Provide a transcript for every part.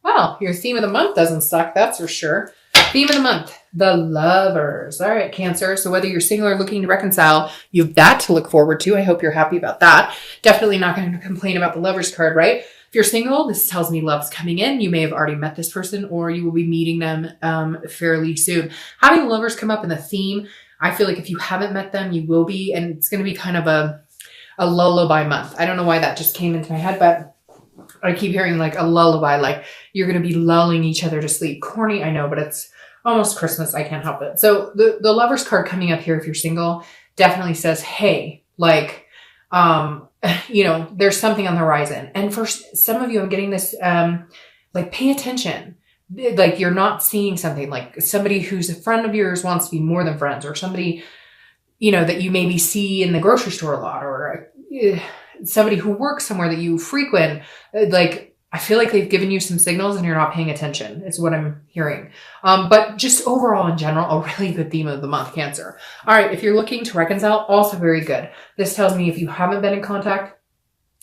well, your theme of the month doesn't suck, that's for sure. Theme of the month, the lovers. All right, Cancer. So whether you're single or looking to reconcile, you have that to look forward to. I hope you're happy about that. Definitely not going to complain about the lovers card, right? If you're single, this tells me love's coming in. You may have already met this person or you will be meeting them fairly soon. Having the lovers come up in the theme, I feel like if you haven't met them, you will be. And it's going to be kind of a lullaby month. I don't know why that just came into my head, but I keep hearing like a lullaby, like you're going to be lulling each other to sleep. Corny, I know, but it's almost Christmas. I can't help it. So the lovers card coming up here, if you're single, definitely says, hey, like, you know, there's something on the horizon. And for some of you, I'm getting this, like, pay attention. Like you're not seeing something, like somebody who's a friend of yours wants to be more than friends, or somebody, you know, that you maybe see in the grocery store a lot, or somebody who works somewhere that you frequent. Like, I feel like they've given you some signals and you're not paying attention is what I'm hearing. But just overall in general, a really good theme of the month, Cancer. All right. If you're looking to reconcile, also very good. This tells me if you haven't been in contact,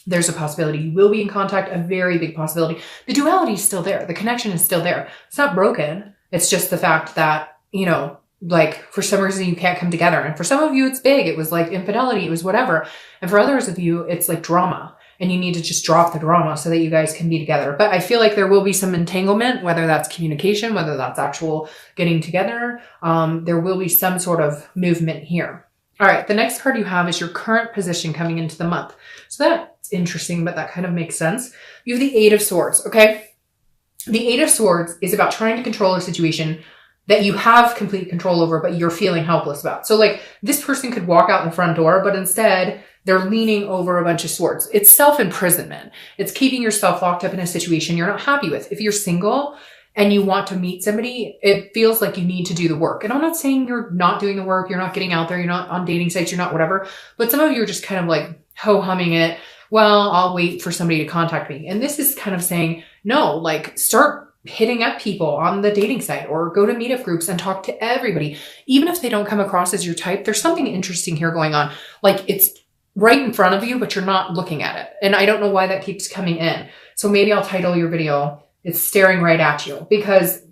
there's a possibility you will be in contact, a very big possibility. The duality is still there. The connection is still there. It's not broken. It's just the fact that, you know, like for some reason you can't come together. And for some of you, it's big. It was like infidelity. It was whatever. And for others of you, it's like drama. And you need to just drop the drama so that you guys can be together. But I feel like there will be some entanglement, whether that's communication, whether that's actual getting together. There will be some sort of movement here. All right. The next card you have is your current position coming into the month. So that's interesting, but that kind of makes sense. You have the Eight of Swords. Okay. The Eight of Swords is about trying to control a situation that you have complete control over, but you're feeling helpless about. So like this person could walk out the front door, but instead they're leaning over a bunch of swords. It's self-imprisonment. It's keeping yourself locked up in a situation you're not happy with. If you're single and you want to meet somebody, it feels like you need to do the work. And I'm not saying you're not doing the work. You're not getting out there. You're not on dating sites. You're not whatever. But some of you are just kind of like ho-humming it. Well, I'll wait for somebody to contact me. And this is kind of saying, no, like start hitting up people on the dating site or go to meetup groups and talk to everybody. Even if they don't come across as your type, there's something interesting here going on. Like it's right in front of you, but you're not looking at it. And I don't know why that keeps coming in. So maybe I'll title your video, It's Staring Right at You, because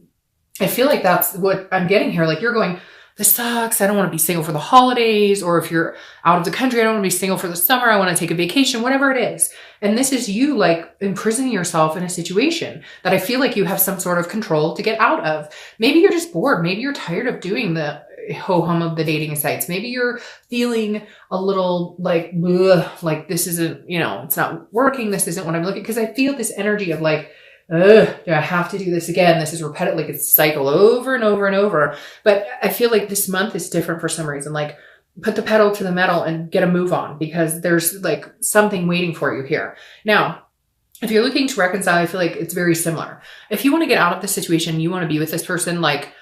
I feel like that's what I'm getting here. Like you're going, this sucks. I don't want to be single for the holidays. Or if you're out of the country, I don't want to be single for the summer. I want to take a vacation, whatever it is. And this is you like imprisoning yourself in a situation that I feel like you have some sort of control to get out of. Maybe you're just bored. Maybe you're tired of doing the ho-hum of the dating sites. Maybe you're feeling a little like, ugh, like this isn't, you know, it's not working. This isn't what I'm looking, because I feel this energy of like, ugh, do I have to do this again? This is repetitive, like it's cycle over and over and over. But I feel like this month is different for some reason. Like put the pedal to the metal and get a move on, because there's like something waiting for you here. Now, if you're looking to reconcile, I feel like it's very similar. If you want to get out of this situation, you want to be with this person, like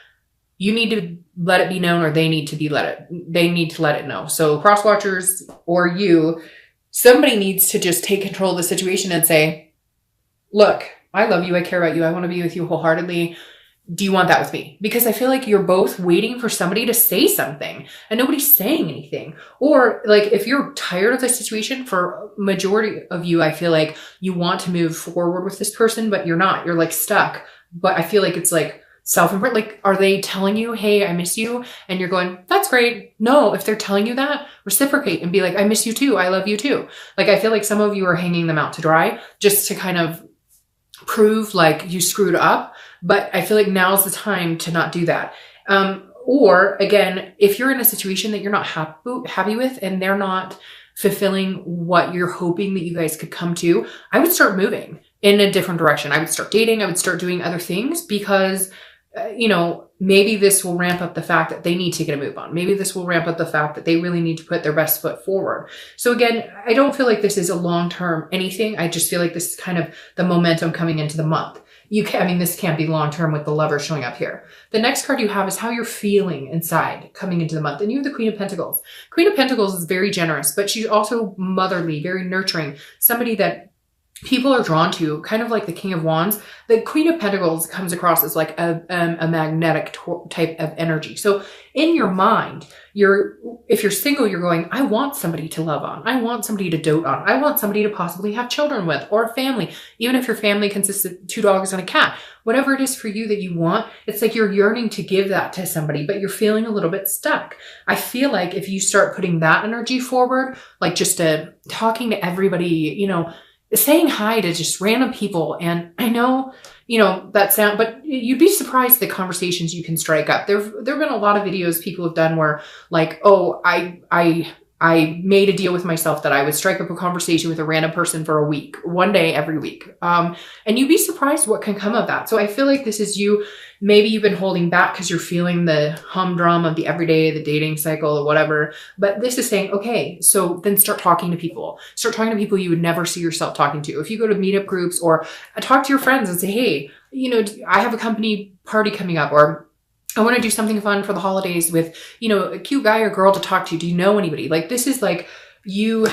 you need to let it be known, or they need to let it know. So cross watchers or you, somebody needs to just take control of the situation and say, look, I love you. I care about you. I want to be with you wholeheartedly. Do you want that with me? Because I feel like you're both waiting for somebody to say something and nobody's saying anything. Or like if you're tired of the situation, for majority of you, I feel like you want to move forward with this person, but you're not. You're like stuck. But I feel like it's like self-imprint. Like, are they telling you, hey, I miss you? And you're going, that's great. No, if they're telling you that, reciprocate and be like, I miss you too. I love you too. Like, I feel like some of you are hanging them out to dry just to kind of prove like you screwed up. But I feel like now's the time to not do that. Or again, if you're in a situation that you're not happy with and they're not fulfilling what you're hoping that you guys could come to, I would start moving in a different direction. I would start dating. I would start doing other things, because you know, maybe this will ramp up the fact that they need to get a move on. Maybe this will ramp up the fact that they really need to put their best foot forward. So again, I don't feel like this is a long-term anything. I just feel like this is kind of the momentum coming into the month. This can't be long-term with the Lover showing up here. The next card you have is how you're feeling inside coming into the month. And you have the Queen of Pentacles. Queen of Pentacles is very generous, but she's also motherly, very nurturing. Somebody that people are drawn to, kind of like the King of Wands. The Queen of Pentacles comes across as like a magnetic type of energy. So in your mind, if you're single, you're going, I want somebody to love on. I want somebody to dote on. I want somebody to possibly have children with, or a family. Even if your family consists of 2 dogs and a cat, whatever it is for you that you want, it's like you're yearning to give that to somebody, but you're feeling a little bit stuck. I feel like if you start putting that energy forward, like just talking to everybody, you know, saying hi to just random people. And I know, you know, but you'd be surprised the conversations you can strike up. There've been a lot of videos people have done where like, oh, I made a deal with myself that I would strike up a conversation with a random person for a week, one day every week. And you'd be surprised what can come of that. So I feel like this is you. Maybe you've been holding back because you're feeling the humdrum of the everyday, the dating cycle or whatever. But this is saying, okay, so then start talking to people. Start talking to people you would never see yourself talking to. If you go to meetup groups or talk to your friends and say, hey, you know, I have a company party coming up, or I want to do something fun for the holidays with, you know, a cute guy or girl to talk to. Do you know anybody? Like this is like you,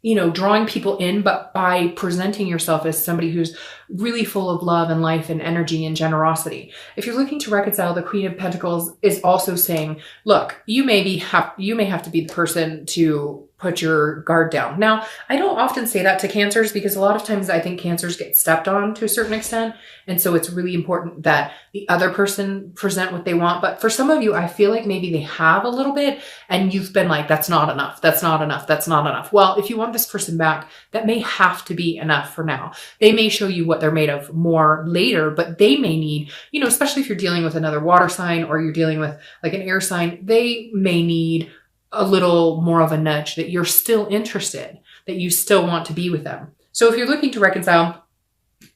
you know, drawing people in, but by presenting yourself as somebody who's really full of love and life and energy and generosity. If you're looking to reconcile, the Queen of Pentacles is also saying, look, you may have to be the person to put your guard down. Now, I don't often say that to Cancers because a lot of times I think Cancers get stepped on to a certain extent. And so it's really important that the other person present what they want. But for some of you, I feel like maybe they have a little bit and you've been like, that's not enough. That's not enough. That's not enough. Well, if you want this person back, that may have to be enough for now. They may show you what they're made of more later, but they may need, you know, especially if you're dealing with another water sign or you're dealing with like an air sign, they may need a little more of a nudge that you're still interested, that you still want to be with them. So if you're looking to reconcile,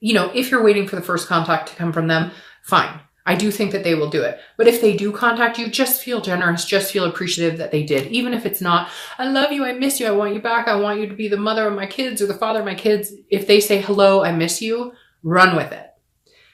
you know, if you're waiting for the first contact to come from them, fine. I do think that they will do it. But if they do contact you, just feel generous, just feel appreciative that they did. Even if it's not, I love you, I miss you, I want you back, I want you to be the mother of my kids or the father of my kids. If they say, hello, I miss you, run with it.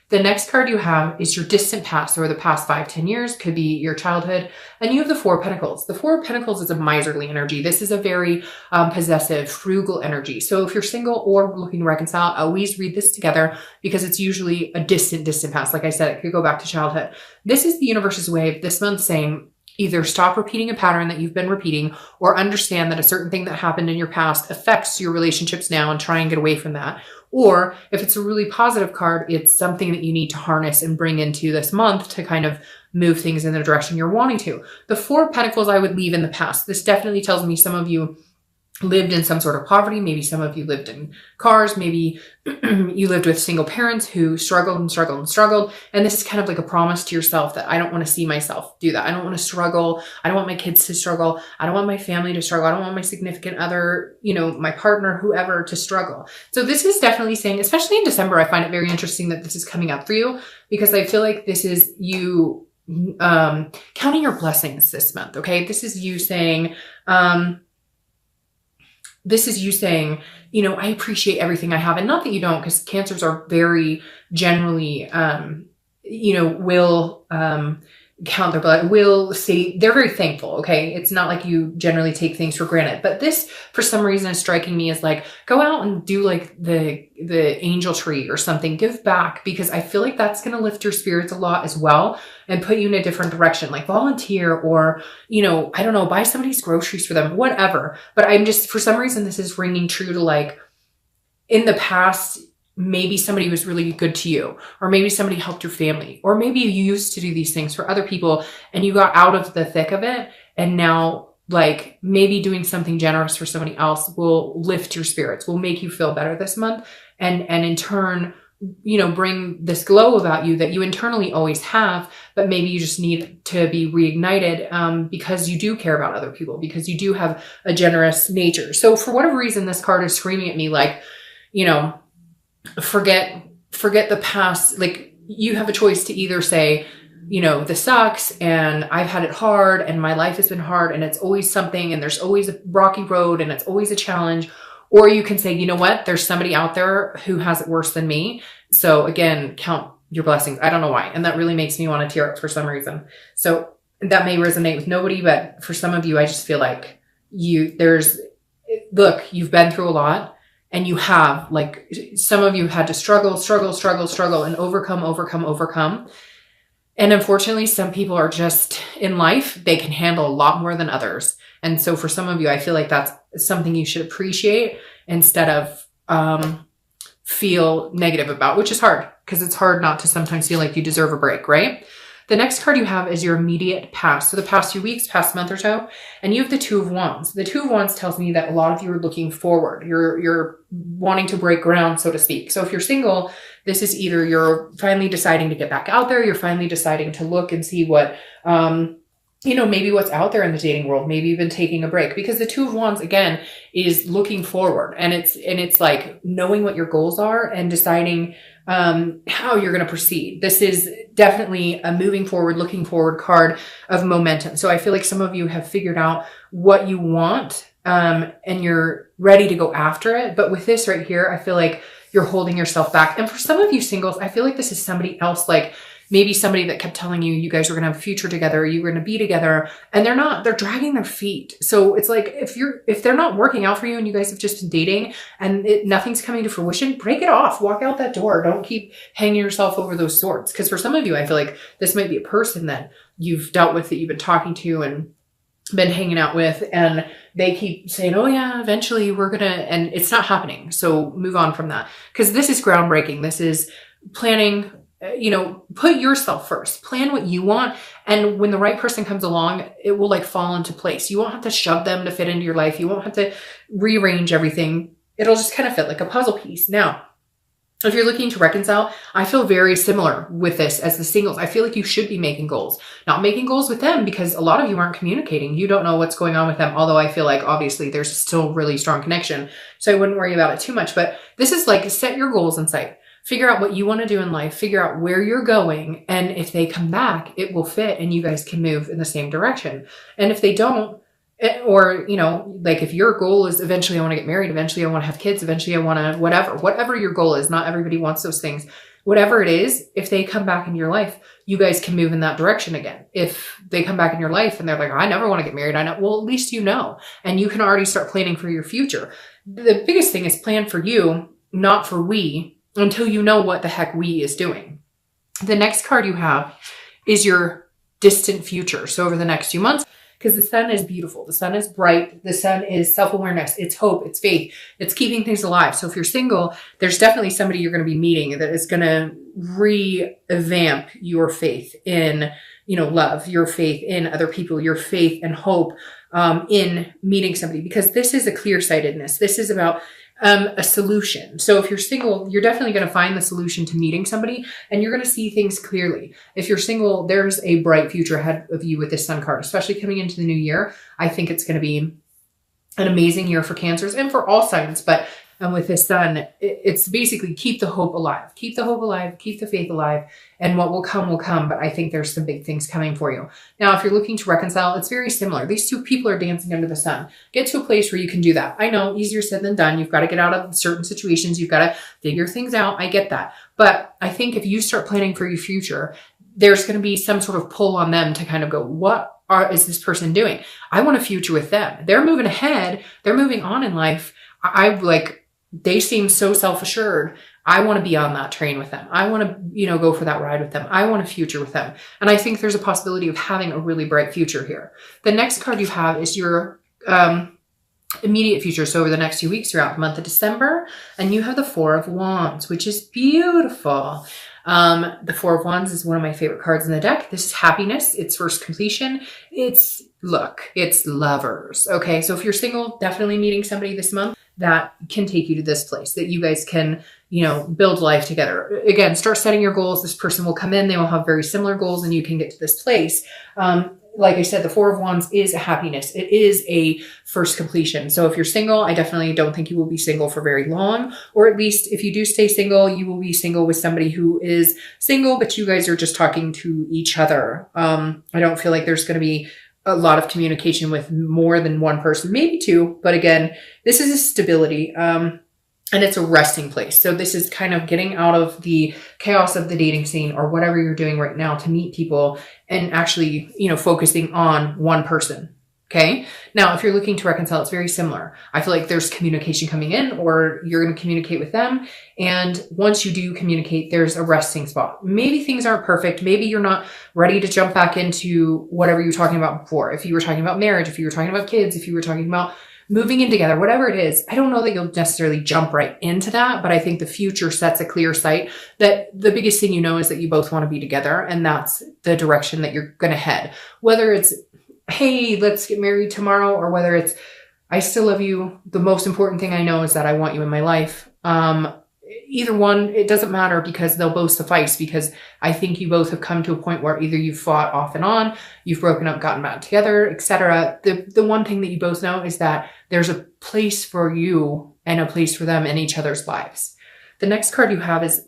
The next card you have is your distant past, or the past 5-10 years, could be your childhood. And you have the Four of Pentacles. The Four of Pentacles is a miserly energy. This is a very possessive, frugal energy. So if you're single or looking to reconcile, always read this together because it's usually a distant past. Like I said, it could go back to childhood. This is the universe's way of this month saying, either stop repeating a pattern that you've been repeating or understand that a certain thing that happened in your past affects your relationships now and try and get away from that. Or if it's a really positive card, it's something that you need to harness and bring into this month to kind of move things in the direction you're wanting to. The Four of Pentacles I would leave in the past. This definitely tells me some of you lived in some sort of poverty. Maybe some of you lived in cars. Maybe you lived with single parents who struggled and struggled and struggled. And this is kind of like a promise to yourself that I don't want to see myself do that. I don't want to struggle. I don't want my kids to struggle. I don't want my family to struggle. I don't want my significant other, you know, my partner, whoever, to struggle. So this is definitely saying, especially in December, I find it very interesting that this is coming up for you because I feel like this is you counting your blessings this month. Okay. This is you saying, you know, I appreciate everything I have. And not that you don't, because Cancers are very generally, you know, will count their blood, will say they're very thankful. Okay. It's not like you generally take things for granted, but this for some reason is striking me as like, go out and do like the angel tree or something, give back, because I feel like that's going to lift your spirits a lot as well and put you in a different direction, like volunteer or, you know, I don't know, buy somebody's groceries for them, whatever. But I'm just, for some reason, this is ringing true to like in the past, maybe somebody was really good to you, or maybe somebody helped your family, or maybe you used to do these things for other people and you got out of the thick of it. And now like maybe doing something generous for somebody else will lift your spirits, will make you feel better this month. And in turn, you know, bring this glow about you that you internally always have, but maybe you just need to be reignited because you do care about other people, because you do have a generous nature. So for whatever reason, this card is screaming at me like, you know, forget the past. Like you have a choice to either say, you know, this sucks and I've had it hard and my life has been hard and it's always something and there's always a rocky road and it's always a challenge. Or you can say, you know what, there's somebody out there who has it worse than me. So again, count your blessings. I don't know why. And that really makes me want to tear up for some reason. So that may resonate with nobody, but for some of you, I just feel like look, you've been through a lot. and you have, like, some of you had to struggle and overcome. And unfortunately, some people are just in life, they can handle a lot more than others. And so for some of you, I feel like that's something you should appreciate instead of feel negative about, which is hard because it's hard not to sometimes feel like you deserve a break, right? The next card you have is your immediate past. So the past few weeks, past month or so, and you have the Two of Wands. The Two of Wands tells me that a lot of you are looking forward. You're wanting to break ground, so to speak. So if you're single, this is either you're finally deciding to get back out there, you're finally deciding to look and see what, maybe what's out there in the dating world, maybe even taking a break, because the Two of Wands, again, is looking forward, and it's like knowing what your goals are and deciding how you're going to proceed. This is definitely a moving forward, looking forward card of momentum. So I feel like some of you have figured out what you want, and you're ready to go after it. But with this right here, I feel like you're holding yourself back. And for some of you singles, I feel like this is somebody else, like maybe somebody that kept telling you, you guys were going to have a future together, you were going to be together, and they're not, they're dragging their feet. So it's like, if they're not working out for you and you guys have just been dating and nothing's coming to fruition, break it off, walk out that door. Don't keep hanging yourself over those swords. Because for some of you, I feel like this might be a person that you've dealt with, that you've been talking to and been hanging out with, and they keep saying, oh yeah, eventually we're going to, and it's not happening. So move on from that. Because this is groundbreaking. This is planning. Put yourself first, plan what you want. And when the right person comes along, it will like fall into place. You won't have to shove them to fit into your life. You won't have to rearrange everything. It'll just kind of fit like a puzzle piece. Now, if you're looking to reconcile, I feel very similar with this as the singles. I feel like you should be making goals, not making goals with them, because a lot of you aren't communicating. You don't know what's going on with them. Although I feel like obviously there's still really strong connection. So I wouldn't worry about it too much, but this is like set your goals in sight. Figure out what you want to do in life, figure out where you're going. And if they come back, it will fit and you guys can move in the same direction. And if they don't, or, like if your goal is eventually I want to get married, eventually I want to have kids, eventually I want to, whatever your goal is, not everybody wants those things. Whatever it is, if they come back into your life, you guys can move in that direction again. If they come back in your life and they're like, I never want to get married, well, at least and you can already start planning for your future. The biggest thing is plan for you, not for we, until you know what the heck we is doing. The next card you have is your distant future. So over the next few months, because the sun is beautiful, the sun is bright, the sun is self-awareness, it's hope, it's faith, it's keeping things alive. So if you're single, there's definitely somebody you're going to be meeting that is going to revamp your faith in, love, your faith in other people, your faith and hope in meeting somebody, because this is a clear-sightedness. This is about a solution. So if you're single, you're definitely going to find the solution to meeting somebody and you're going to see things clearly. If you're single, there's a bright future ahead of you with this sun card, especially coming into the new year. I think it's going to be an amazing year for Cancers and for all signs. But with this sun, it's basically keep the hope alive, keep the hope alive, keep the faith alive, and what will come will come. But I think there's some big things coming for you. Now, if you're looking to reconcile, it's very similar. These two people are dancing under the sun. Get to a place where you can do that. I know, easier said than done. You've got to get out of certain situations. You've got to figure things out. I get that. But I think if you start planning for your future, there's going to be some sort of pull on them to kind of go, what is this person doing? I want a future with them. They're moving ahead. They're moving on in life. They seem so self-assured. I want to be on that train with them. I want to, go for that ride with them. I want a future with them. And I think there's a possibility of having a really bright future here. The next card you have is your immediate future. So over the next few weeks throughout the month of December, and you have the Four of Wands, which is beautiful. The Four of Wands is one of my favorite cards in the deck. This is happiness. It's first completion. It's lovers. Okay. So if you're single, definitely meeting somebody this month that can take you to this place, that you guys can, build life together. Again, start setting your goals. This person will come in, they will have very similar goals and you can get to this place. Like I said, the Four of Wands is a happiness. It is a first completion. So if you're single, I definitely don't think you will be single for very long, or at least if you do stay single, you will be single with somebody who is single, but you guys are just talking to each other. I don't feel like there's going to be a lot of communication with more than one person, maybe two. But again, this is a stability, and it's a resting place. So this is kind of getting out of the chaos of the dating scene or whatever you're doing right now to meet people and actually, focusing on one person. Okay. Now, if you're looking to reconcile, it's very similar. I feel like there's communication coming in, or you're going to communicate with them. And once you do communicate, there's a resting spot. Maybe things aren't perfect. Maybe you're not ready to jump back into whatever you were talking about before. If you were talking about marriage, if you were talking about kids, if you were talking about moving in together, whatever it is, I don't know that you'll necessarily jump right into that, but I think the future sets a clear sight that the biggest thing you know is that you both want to be together, and that's the direction that you're going to head. Whether it's, hey, let's get married tomorrow, or whether it's, I still love you. The most important thing I know is that I want you in my life. Either one, it doesn't matter, because they'll both suffice, because I think you both have come to a point where either you've fought off and on, you've broken up, gotten back together, etc. The one thing that you both know is that there's a place for you and a place for them in each other's lives. The next card you have is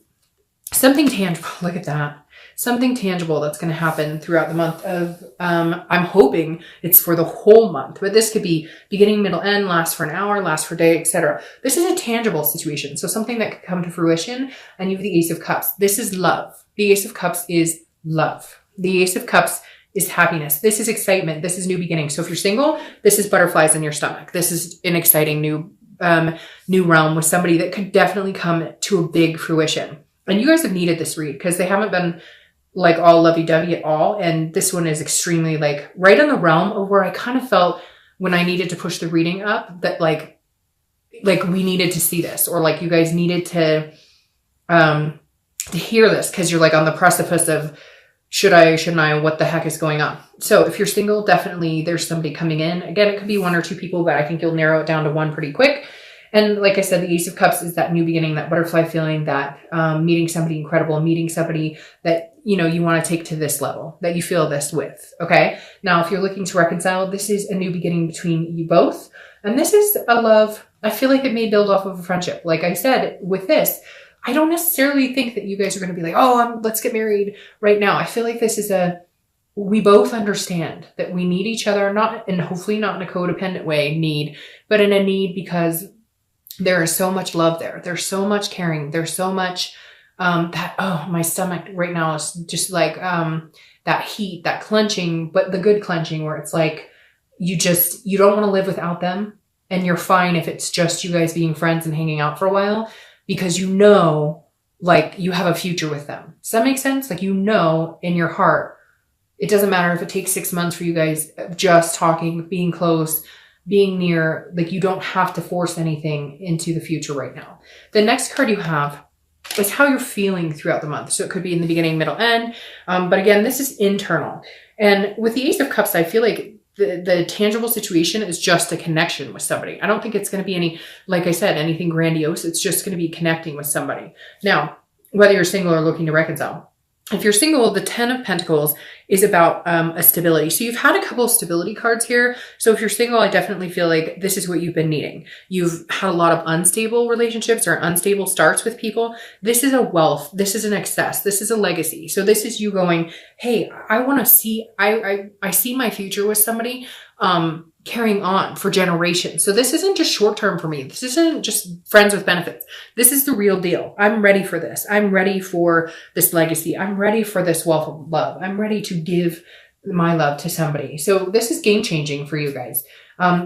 something tangible. Look at that. Something tangible that's going to happen throughout the month of, I'm hoping it's for the whole month, but this could be beginning, middle, end, last for an hour, last for a day, etc. This is a tangible situation. So something that could come to fruition, and you have the Ace of Cups. This is love. The Ace of Cups is love. The Ace of Cups is happiness. This is excitement. This is new beginning. So if you're single, this is butterflies in your stomach. This is an exciting new realm with somebody that could definitely come to a big fruition. And you guys have needed this read, because they haven't been like all lovey-dovey at all. And this one is extremely like right on the realm of where I kind of felt when I needed to push the reading up that like we needed to see this, or like you guys needed to hear this, because you're like on the precipice of should I, shouldn't I, what the heck is going on? So if you're single, definitely there's somebody coming in. Again, it could be one or two people, but I think you'll narrow it down to one pretty quick. And like I said, the Ace of Cups is that new beginning, that butterfly feeling, that meeting somebody incredible, meeting somebody that, you know, you want to take to this level, that you feel this with. Okay. Now, if you're looking to reconcile, this is a new beginning between you both. And this is a love. I feel like it may build off of a friendship. Like I said, with this, I don't necessarily think that you guys are going to be like, oh, let's get married right now. I feel like this is we both understand that we need each other, not, and hopefully not in a codependent way, but in a need, because there is so much love there. There's so much caring. There's so much, my stomach right now is just like, that heat, that clenching, but the good clenching where it's like, you don't want to live without them. And you're fine if it's just you guys being friends and hanging out for a while, because you know, like you have a future with them. Does that make sense? Like, you know, in your heart, it doesn't matter if it takes 6 months for you guys just talking, being close, being near, like you don't have to force anything into the future right now. The next card you have is how you're feeling throughout the month. So it could be in the beginning, middle, end. But again, this is internal. And with the Ace of Cups, I feel like the tangible situation is just a connection with somebody. I don't think it's going to be any, like I said, anything grandiose. It's just going to be connecting with somebody. Now, whether you're single or looking to reconcile. If you're single, the 10 of Pentacles is about a stability. So you've had a couple of stability cards here. So if you're single, I definitely feel like this is what you've been needing. You've had a lot of unstable relationships or unstable starts with people. This is a wealth. This is an excess. This is a legacy. So this is you going, hey, I want to see, I see my future with somebody carrying on for generations. So this isn't just short term for me. This isn't just friends with benefits. This is the real deal. I'm ready for this. I'm ready for this legacy. I'm ready for this wealth of love. I'm ready to give my love to somebody. So this is game changing for you guys.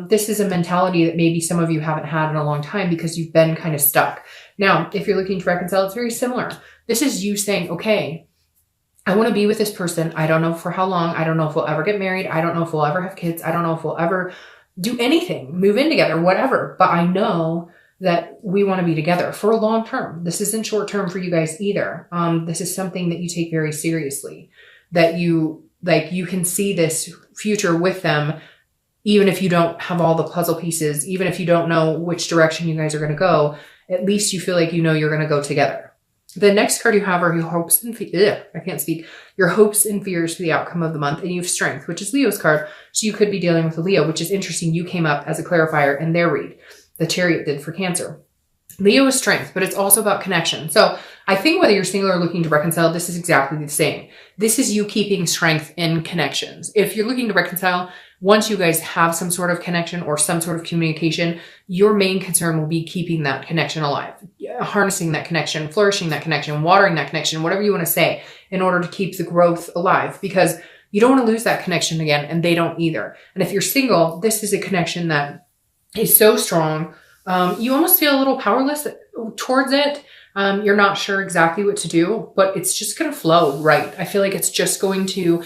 This is a mentality that maybe some of you haven't had in a long time because you've been kind of stuck. Now, if you're looking to reconcile, it's very similar. This is you saying, okay, I want to be with this person. I don't know for how long. I don't know if we'll ever get married. I don't know if we'll ever have kids. I don't know if we'll ever do anything, move in together, whatever. But I know that we want to be together for a long term. This isn't short term for you guys either. This is something that you take very seriously, that you can see this future with them, even if you don't have all the puzzle pieces, even if you don't know which direction you guys are going to go, at least you feel like you know you're going to go together. The next card you have are your hopes and your hopes and fears for the outcome of the month, and you have strength, which is Leo's card. So you could be dealing with a Leo, which is interesting. You came up as a clarifier in their read. The Chariot did for Cancer. Leo is strength, but it's also about connection. So I think whether you're single or looking to reconcile, this is exactly the same. This is you keeping strength in connections. If you're looking to reconcile, once you guys have some sort of connection or some sort of communication, your main concern will be keeping that connection alive, harnessing that connection, flourishing that connection, watering that connection, whatever you want to say, in order to keep the growth alive. Because You don't want to lose that connection again, and they don't either. And if you're single, this is a connection that is so strong. You almost feel a little powerless towards it. You're not sure exactly what to do, but it's just going to flow right. I feel like it's just going to,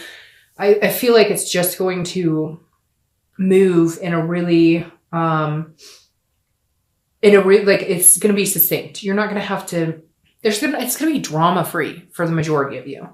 I feel like it's just going to move in a really, like it's going to be succinct. You're not going to have to, it's going to be drama free for the majority of you.